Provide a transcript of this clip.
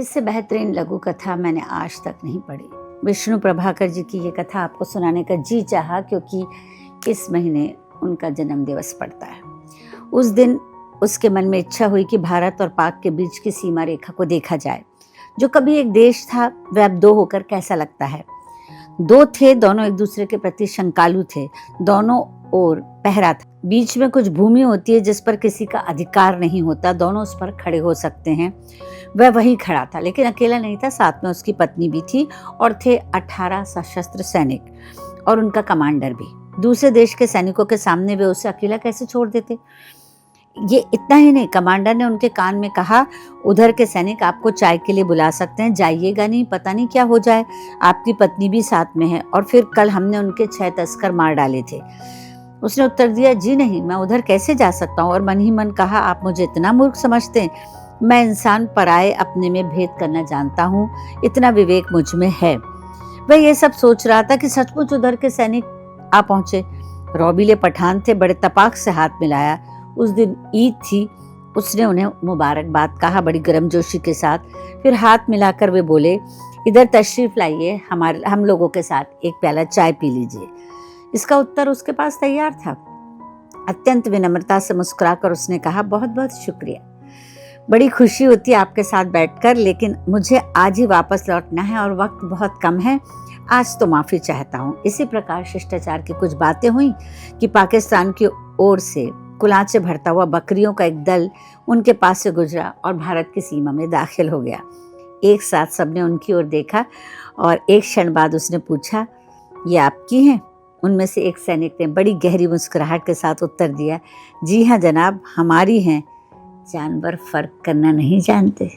इससे बेहतरीन लघु कथा मैंने आज तक नहीं पढ़ी। विष्णु प्रभाकर जी की ये कथा आपको सुनाने का जी चाहा क्योंकि इस महीने उनका जन्म दिवस पड़ता है। उस दिन उसके मन में इच्छा हुई कि भारत और पाक के बीच की सीमा रेखा को देखा जाए। जो कभी एक देश था वह अब दो होकर कैसा लगता है। दो थे, दोनों एक दूसरे के प्रति शंकालु थे, दोनों ओर पहरा था। बीच में कुछ भूमि होती है जिस पर किसी का अधिकार नहीं होता, दोनों उस पर खड़े हो सकते हैं। वह वहीं खड़ा था, लेकिन अकेला नहीं था, साथ में उसकी पत्नी भी थी और थे 18 सशस्त्र सैनिक और उनका कमांडर भी। दूसरे देश के सैनिकों के सामने वे उसे अकेला कैसे छोड़ देते। ये इतना ही नहीं, कमांडर ने उनके कान में कहा, उधर के सैनिक आपको चाय के लिए बुला सकते हैं, जाइएगा नहीं, पता नहीं क्या हो जाए, आपकी पत्नी भी साथ में है और फिर कल हमने उनके 6 तस्कर मार डाले थे। उसने उत्तर दिया, जी नहीं, मैं उधर कैसे जा सकता हूँ। और मन ही मन कहा, आप मुझे इतना मूर्ख समझते हैं, मैं इंसान पराए अपने में भेद करना जानता हूँ, इतना विवेक मुझ में है। वह ये सब सोच रहा था कि सचमुच उधर के सैनिक आ पहुंचे। रौबीले पठान थे, बड़े तपाक से हाथ मिलाया। उस दिन ईद थी, उसने उन्हें मुबारकबाद कहा बड़ी गर्मजोशी के साथ। फिर हाथ मिलाकर वे बोले, इधर तशरीफ लाइए, हम लोगों के साथ एक प्याला चाय पी लीजिए। इसका उत्तर उसके पास तैयार था। अत्यंत विनम्रता से मुस्कुराकर उसने कहा, बहुत बहुत शुक्रिया, बड़ी खुशी होती है आपके साथ बैठकर, लेकिन मुझे आज ही वापस लौटना है और वक्त बहुत कम है, आज तो माफ़ी चाहता हूँ। इसी प्रकार शिष्टाचार की कुछ बातें हुई कि पाकिस्तान की ओर से कुलाचे भरता हुआ बकरियों का एक दल उनके पास से गुजरा और भारत की सीमा में दाखिल हो गया। एक साथ सबने उनकी ओर देखा और एक क्षण बाद उसने पूछा, ये आपकी हैं? उनमें से एक सैनिक ने बड़ी गहरी मुस्कुराहट के साथ उत्तर दिया, जी हाँ जनाब, हमारी हैं। जानवर फर्क करना नहीं जानते।